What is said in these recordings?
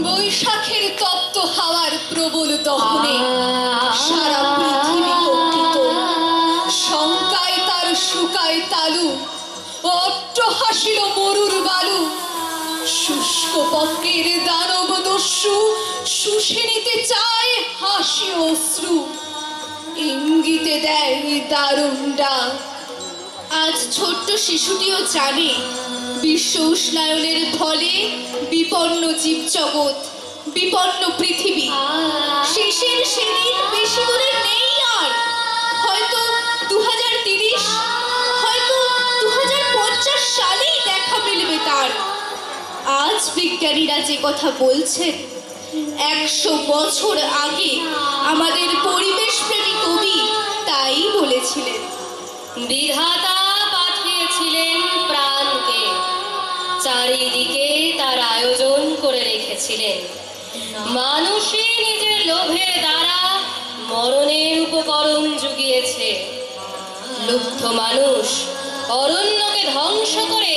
বৈশাখের তপ্ত হাওয়ার প্রবল দহনে সারা পৃথিবী কম্পিত, শঙ্কায় তার শুকায় তালু, অট্ট হাসিল মরুর বালু। শুষ্ক পক্ষের দানব দস্যু শুষে নিতে চায় হাসি অশ্রু, ইঙ্গিতে দেয় দারুণ ডাক। আজ ছোট্ট শিশুটিও জানে বিশ্ব উষ্ণায়নের ফলে বিপন্ন জীবজগৎ, বিপন্ন পৃথিবী। শেষের সেদিন বেশি দূরে নেই আর, হয়তো 2030, হয়তো 2050 সালেই দেখা মিলবে তার। আজ বিজ্ঞানীরা যে কথা বলছেন, 100 বছর আগে আমাদের পরিবেশ প্রেমী কবি তাই বলেছিলেন। বিধাতা পাঠিয়েছিলেন প্রাণকে, চারিদিকে তার আয়োজন করে রেখেছিলেন। মানুষে নিজের লোভের দ্বারা মরণের উপকরণ জুগিয়েছে। লুব্ধ মানুষ অরণ্যকে ধ্বংস করে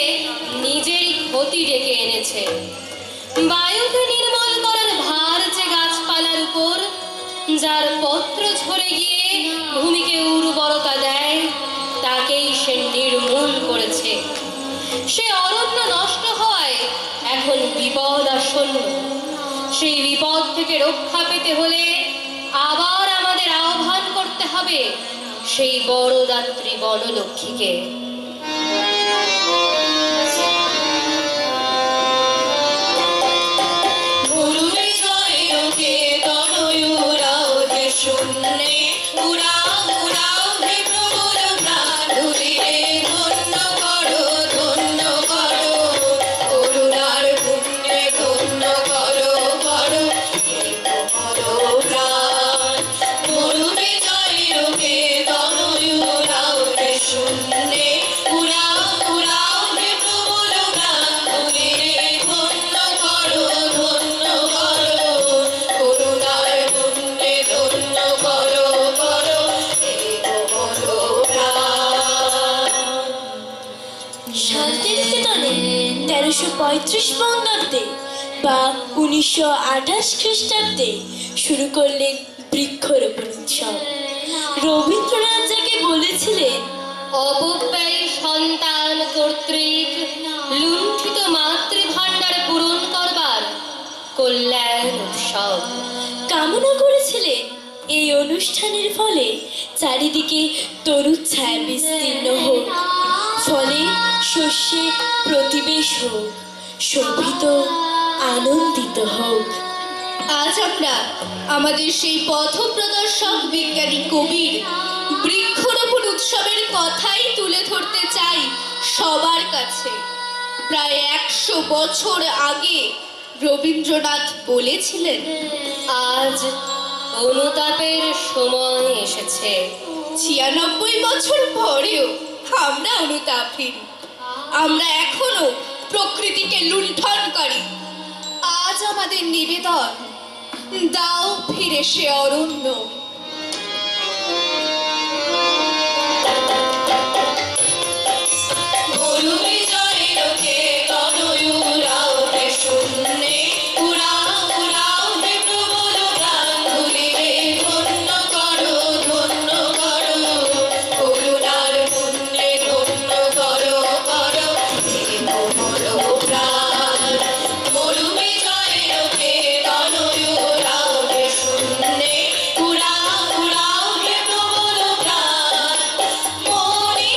নিজেরই ক্ষতি ডেকে এনেছে। বায়ুকে নির্মল করার ভার যে গাছপালার উপর, যার পত্র ঝরে গিয়ে ভূমিকে উর্বরতা দেয়, তাকেই সে নির্মূল করেছে। সে অরণ্য নষ্ট হয়, এখন বিপদ আসন্ন। সেই বিপদ থেকে রক্ষা পেতে হলে আবার আমাদের আহ্বান করতে হবে সেই বড় দাত্রী বনলক্ষ্মীকে। বঙ্গাব্দে বা 1928 খ্রিস্টাব্দে শুরু করলেন বৃক্ষরোপণ উৎসব। রবীন্দ্রনাথ যাকে বলেছিলেন অপব্যয়ী সন্তান কর্তৃক লুণ্ঠিত মাতৃভাণ্ডার পূরণ করবার কল্যাণ উৎসব, কামনা করেছিলেন এই অনুষ্ঠানের ফলে চারিদিকে তরুণ ছায়া বিস্তীর্ণ হোক, ফলে শস্যে প্রতিবেশ হোক, শোভিত আনন্দিত হোক। আজ আমরা আমাদের সেই পথ প্রদর্শক বিজ্ঞানী কবির বৃক্ষরোপণ উৎসবের কথাই তুলে ধরতে চাই সবার কাছে। প্রায় 100 বছর আগে রবীন্দ্রনাথ বলেছিলেন, আজ অনুতাপের সময় এসেছে। 96 বছর পরেও আমরা অনুতাপহীন, আমরা এখনো প্রকৃতিকে লুণ্ঠনকারী। আজ আমাদের নিবেদন, দাও ফিরে সে অরণ্য। উড়াও উড়াও হে প্রবল প্রাণ, মনে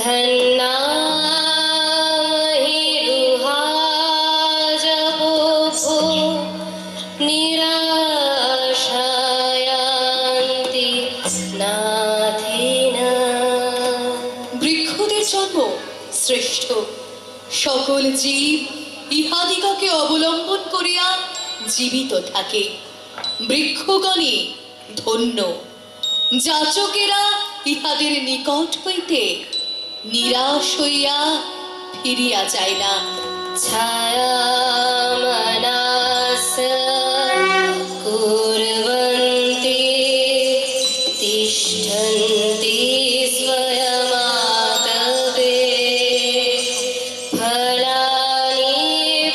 ধন্যাহি রুহা জপো নিরাশায়ান্তি নাথিনা। বৃক্ষদের জন্ম শ্রেষ্ঠ, সকল জীব ইহাদিগকে অবলম্বন করিয়া জীবিত থাকে। বৃক্ষগণে ধন্য, যাচকেরা ইহাদের নিকট হইতে নিরাশ হইয়া ফিরিয়া যায় না। ছায়ামনাস কুর্বন্তি তিষ্ঠন্তি স্বয়মাতবে ফলানি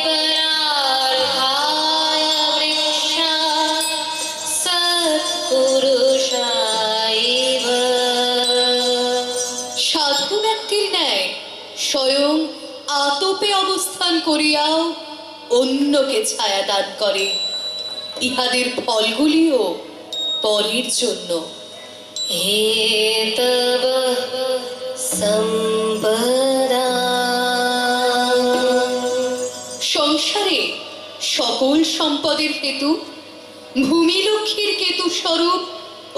পরার্থায় বৃক্ষা সৎপুরুষাইব। সাধু ব্যক্তির ন্যায় স্বয়ং আতপে অবস্থান করিয়াও অন্যকে ছায়া দান করে। ইহাদের ফলগুলিও পরের জন্য। হে তব সম্পদা। সংসারে সকল সম্পদের হেতু ভূমিলক্ষ্মীর কেতু স্বরূপ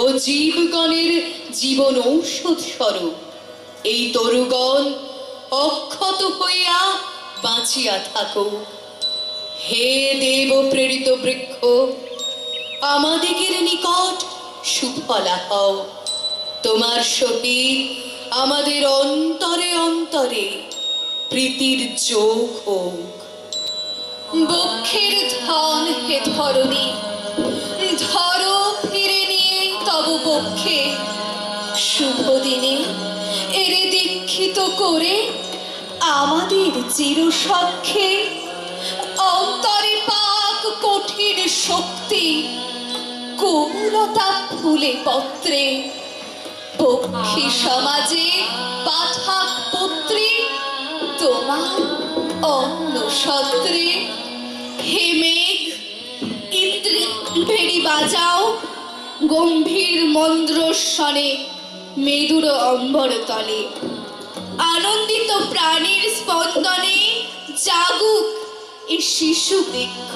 ও জীবগণের জীবন ঔষধ স্বরূপ এই তরুগণ অক্ষত হইয়া বাঁচিয়া থাকো। হে দেব প্রেরিত বৃক্ষ, আমাদিগের নিকট সুফলা হও। তোমার সহিত আমাদের অন্তরে অন্তরে প্রীতির যোগ হোক। বক্ষের ধন হে ধরণী, ধরো ফিরে নিয়ে তব বক্ষে। শুভ দিনে এরে দীক্ষিত করে আমাদের চিরসখ্যে। অন্তরে পাক কঠিন শক্তি, কোমলতা ফুলে পত্রে। পক্ষী সমাজে পাঠাক পুত্রী, তোমার অন্ন সত্রে। হে মেঘ, ইন্দ্রের ভেড়ি বাজাও গম্ভীর মন্দ্রস্বরে মেদুর অম্বর তলে। আনন্দিত প্রাণীর স্পন্দনে জাগুক এ শিশু বৃক্ষ।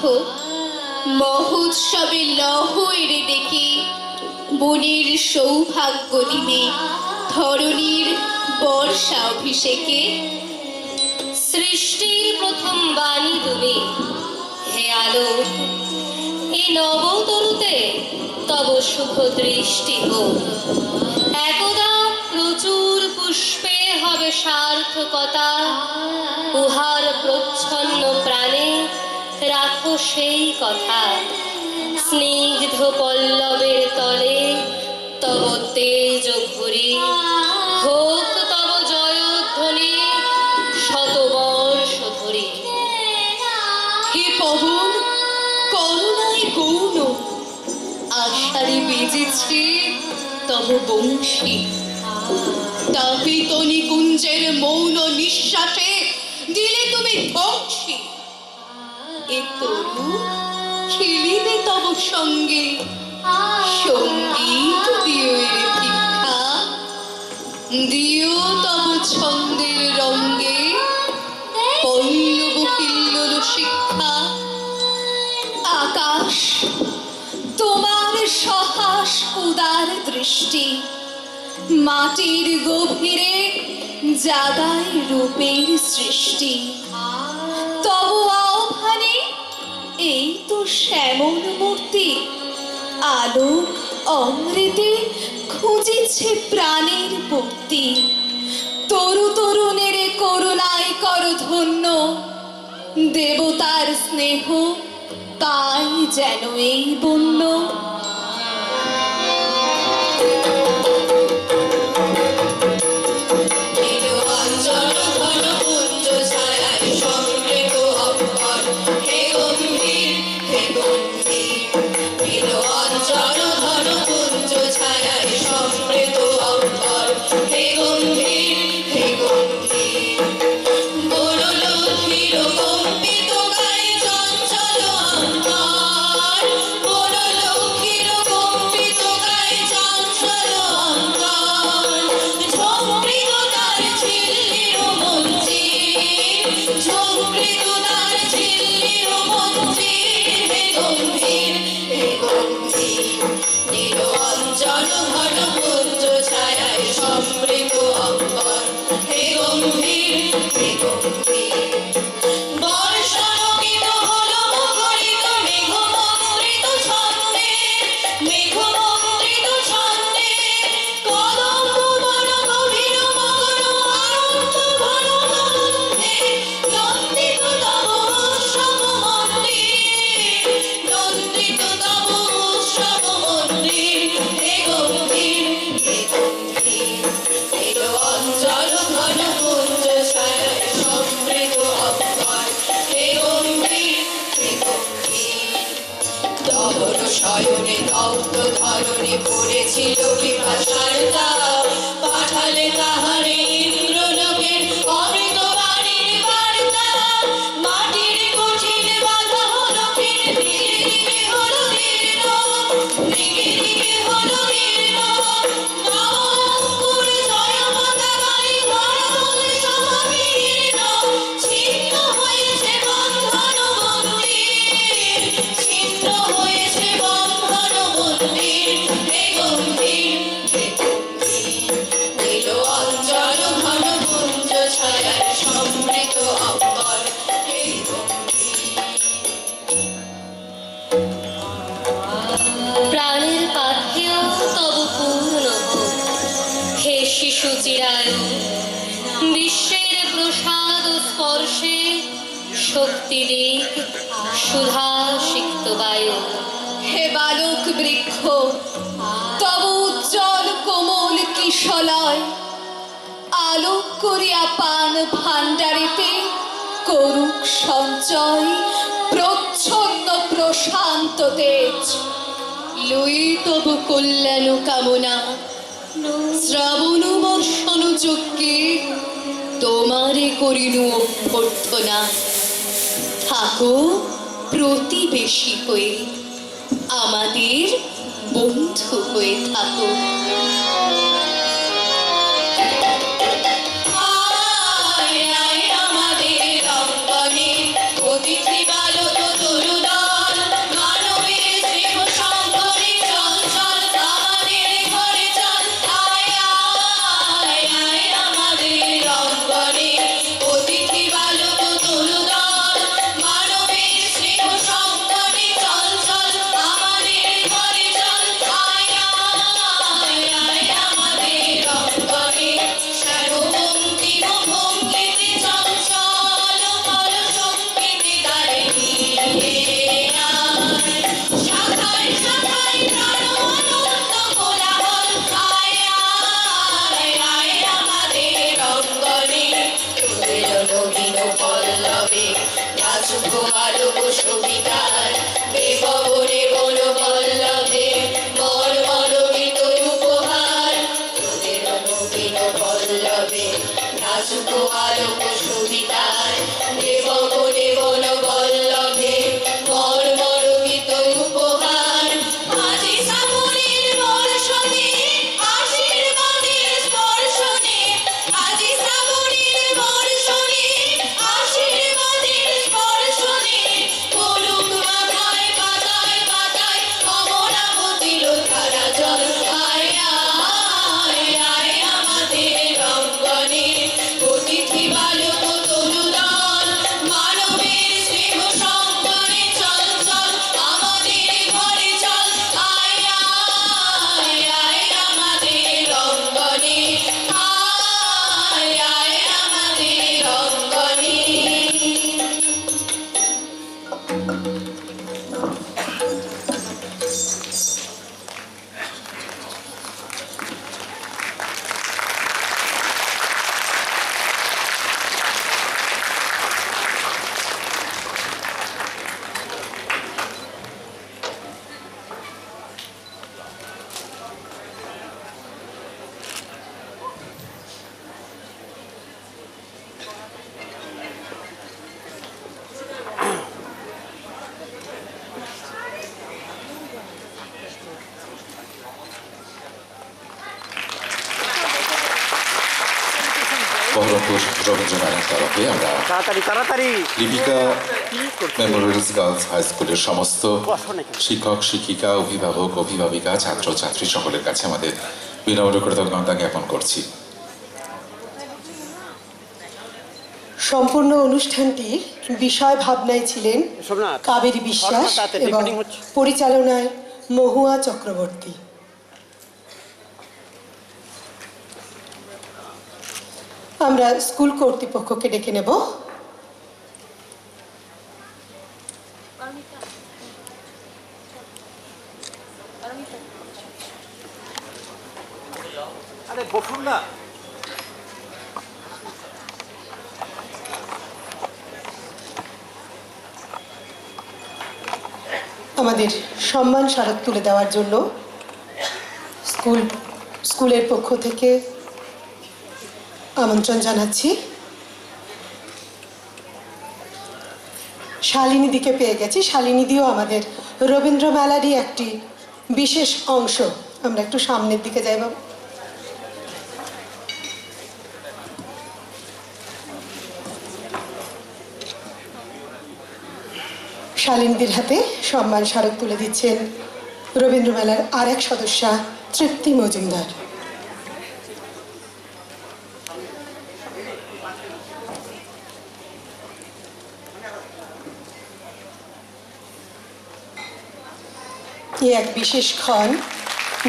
মহোৎসবে লহ এরে ডেকে বনের সৌভাগ্য দিনে ধরণীর বর্ষা অভিষেকে। সৃষ্টির প্রথম বাণী তুমি, হে আলোক। এই নবতরুতে তব শুভ দৃষ্টি হোক। একদা প্রচুর পুষ্পে হবে সার্থকতা। উহার প্রচ্ছন্ন প্রাণে রাখো সেই কথা। স্নিগ্ধ পল্লবের তলে তব তেজ ভরি হোক তব জয়ধ্বনি শতবর্ষ ধরি। হে পবন, করুণায় গৌণ আষাঢ়ে বেজেছে তব বংশী। তাপিত নিকুঞ্জের মৌন নিঃশ্বাসে দিলে তুমি ধ্বংসী। এ তরু খেলিবে তব সঙ্গে, সঙ্গীত দিও এর ভিক্ষা। দিও তব ছন্দের রঙ্গে পল্লব কিল্লোল শিক্ষা। আকাশ, তোমার সহাস উদার দৃষ্টি মাটির গভীরে জাগায় রূপের সৃষ্টি। তব আহ্বানে এই তো শ্যামল মূর্তি আলোক অমৃতে খুঁজিছে প্রাণের মুক্তি। তরু তরুণের করুণায় কর ধন্য, দেবতার স্নেহ তাই যেন এই বন্য। বড় লক্ষ্মী গম্ভীর হে গম্ভীর বর্ষণকিত হলো মুখরিত মেঘমন্ত্রিত ছন্দে মেঘমন্ত্রিত ছন্দে কদম্ব বন গভীর মগন আনন্দ ঘন গন্ধে নন্দিত তব উৎসব মন্দির নন্দিত তব উৎসব মন্দির হে গম্ভীর হে গম্ভীর এলো অঞ্চল ঘন কুঞ্জ ছায়ায় সমৃদ্ধ অম্বর হে গম্ভীর হে গম্ভীর দহন শয়নে দগ্ধ ধরণী পড়েছিল বিপাশার তাপ পাঠালে তাহারে ইন্দ্রলোকের অমৃত বাণীর বার্তা মাটির কঠিন বাধা হলো ফিরে ধীরে ধীরে হলো দীর্ণ দিকে দিকে হলো দীর্ণ নবঙ্কুর জয় পতাকায় ধরাতলে সমাবির্ণ ছিন্ন হয়েছে বন্ধন মন্দির ছিন্ন হয়েছে বন্ধন মন্দির হে গম্ভীর হে গম্ভীর নীল অঞ্চল ঘন কুঞ্জ ছায়ায় সমৃদ্ধ অম্বর হে প্রাণের পাথেয় তব পূর্ণ হোক হে শিশু চিরায়ু বিশ্বের প্রসাদ ও স্পর্শে শক্তি দিক সুধা সিক্ত বায়ু হে বালক বৃক্ষ তব উজ্জ্বল কোমল কিশলয় আলোক করিয়া পান ভাণ্ডারেতে করুক সঞ্চয় প্রচ্ছন্ন প্রশান্ত তেজ লই তব কল্যাণ কামনা শ্রাবণ বর্ষণ যজ্ঞে তোমারে করিনু অভ্যর্থনা থাকো প্রতিবেশী হয়ে আমাদের বন্ধু হয়ে থাকো আয় আয় আমাদের অঙ্গনে অতিথি বালক তরুদল মানবের স্নেহ সঙ্গনে চল চল আমাদের ঘরে চল আয় আয় আয় আমাদের অঙ্গনে অতিথি বালক তরুদল মানবের স্নেহ সঙ্গনে চল চল আমাদের ঘরে চল আয় আয় আয় আমাদের অঙ্গনে সর্বঙ্কিম ভঙ্গিতে চঞ্চল ফল সঙ্গীতে গায়ে নিয়ে আয় শাখায় শাখায় প্রাণ অনন্ত কোলাহল আয় আয় আয় আমাদের অঙ্গনে তোদের নবীন পল্লবে নাচুক আলোক সবিতার বেপবনে বন পল্লবে মর মরমিত উপহার তোদের নবীন পল্লবে নাচুক আলোক সবিতার বেপবনে বন পল্লবে মর মরমিত উপহার আজি শ্রাবণের বর্ষণে আশীর্বাদের স্পর্শনে আজি শ্রাবণের বর্ষণে আশীর্বাদের স্পর্শনে পলুক মাথায় পাতায় পাতায় অমরাবতীর ধারা জল আয় আয় আয় আমাদের অঙ্গনে অতিথি বালক তরুদল মানবের স্নেহ সঙ্গনে চল চল আমাদের ঘরে চল আয় আয় আয় আমাদের অঙ্গনে আয় আয় আমাদের অঙ্গনে বহরমপুর রবীন্দ্রনাথের তরফে আমরা তাড়াতাড়ি তাড়াতাড়ি লিপিকা কি করছো? মেমোরিয়ালস গার্লস হাই স্কুলের সমস্ত শিক্ষক শিক্ষিকা অভিভাবক অভিভাবিকা ছাত্র ছাত্রী সকলের কাছে আমাদের বিনম্র কৃতজ্ঞতা জ্ঞাপন করছি। সম্পূর্ণ অনুষ্ঠানটির বিষয় ভাবনায় ছিলেন সোমনাথ, কাবেরী বিশ্বাস তাতে এবং রেকর্ডিং হচ্ছে। পরিচালনায় মহুয়া চক্রবর্তী। আমরা স্কুল কর্তৃপক্ষকে ডেকে নেব। আরে বসুন না। আমাদের সম্মান স্মারক তুলে দেওয়ার জন্য স্কুলের পক্ষ থেকে আমন্ত্রণ জানাচ্ছি। শালিনীদিকে পেয়ে গেছি। শালিনীদিও আমাদের রবীন্দ্র মেলারই একটি বিশেষ অংশ। আমরা একটু সামনের দিকে যাই বাবু। শালিনীদির হাতে সম্মান স্মারক তুলে দিচ্ছেন রবীন্দ্র মেলার আর এক সদস্যা তৃপ্তি মজুমদার। এই এক বিশেষ ক্ষণ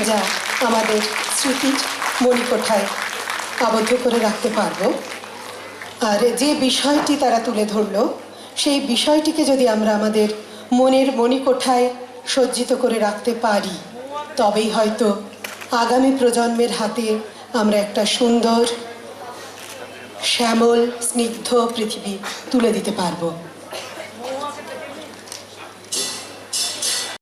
যা আমাদের স্মৃতির মণিকোঠায় আবদ্ধ করে রাখতে পারব। আর যে বিষয়টি তারা তুলে ধরলো সেই বিষয়টিকে যদি আমরা আমাদের মনের মণিকোঠায় সজ্জিত করে রাখতে পারি তবেই হয়তো আগামী প্রজন্মের হাতে আমরা একটা সুন্দর শ্যামল স্নিগ্ধ পৃথিবী তুলে দিতে পারবো।